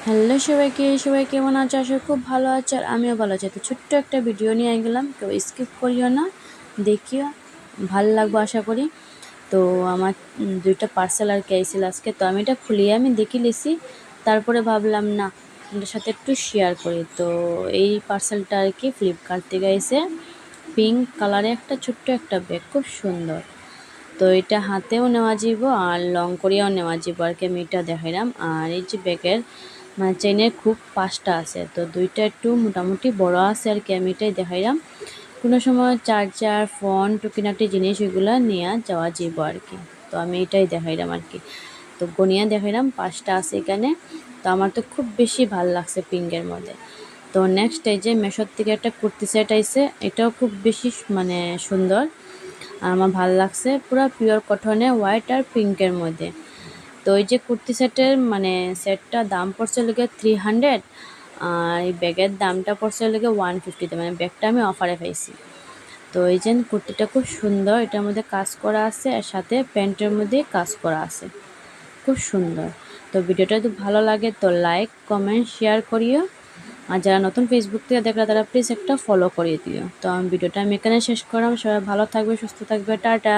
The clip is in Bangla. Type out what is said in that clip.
হ্যালো সবাইকে, সবাই কেমন আছো? আশা করি খুব ভালো আছো আর আমিও ভালো আছি। তো ছোট্ট একটা ভিডিও নিয়ে গেলাম, কেউ স্কিপ করিও না, দেখিও, ভালো লাগবে আশা করি। তো আমার দুইটা পার্সেল আর কি আইছিল আজকে, তো আমি এটা খুলিয়ে আমি দেখি লিছি, তারপরে ভাবলাম না আপনাদের সাথে একটু শেয়ার করি। তো এই পার্সেলটা আর কি ফ্লিপকার্ট থেকে আইছে, পিঙ্ক কালারে একটা ছোট্ট একটা ব্যাগ, খুব সুন্দর। তো এটা হাতেও নেওয়া যাব আর লং করিয়াও নেওয়া যাব আর কি, আমি এটা দেখাইলাম। আর এই যে ব্যাগের মানে চেনের খুব পাঁচটা আছে, তো দুইটা একটু মোটামুটি বড় আছে আর কি, আমি এটাই দেখাইলাম। কোনো সময় চার্জার, ফোন, টুকিনাটি জিনিস এগুলো নিয়ে যাওয়া যাব আর কি। তো আমি এটাই দেখাইলাম আর কি। তো গনিয়া দেখাইলাম পাঁচটা আছে এখানে। তো আমার তো খুব বেশি ভাল লাগছে পিঙ্কের মধ্যে। তো নেক্সট এই যে মেশোর থেকে একটা কুর্তি সেট আইছে, এটাও খুব বেশি মানে সুন্দর, আমার ভাল লাগছে। পুরো পিওর কটনে, হোয়াইট আর পিঙ্কের মধ্যে। তো এই যে কুর্তি সেটের মানে সেটটা দাম পড়ছে লেগে 300, আর এই ব্যাগের দামটা পড়ছে লেগে 150-তে, মানে ব্যাগটা আমি অফারে পাইছি। তো এই যে কুর্তিটা খুব সুন্দর, এটার মধ্যে কাজ করা আছে আর সাথে প্যান্টের মধ্যে কাজ করা আছে, খুব সুন্দর। তো ভিডিওটা যদি ভালো লাগে তো লাইক, কমেন্ট, শেয়ার করিও। আর যারা নতুন ফেসবুক থেকে দেখলে তারা প্লিজ একটা ফলো করিয়ে দিও। তো আমি ভিডিওটা এখানে শেষ করলাম। সবাই ভালো থাকবে, সুস্থ থাকবে, টাটা।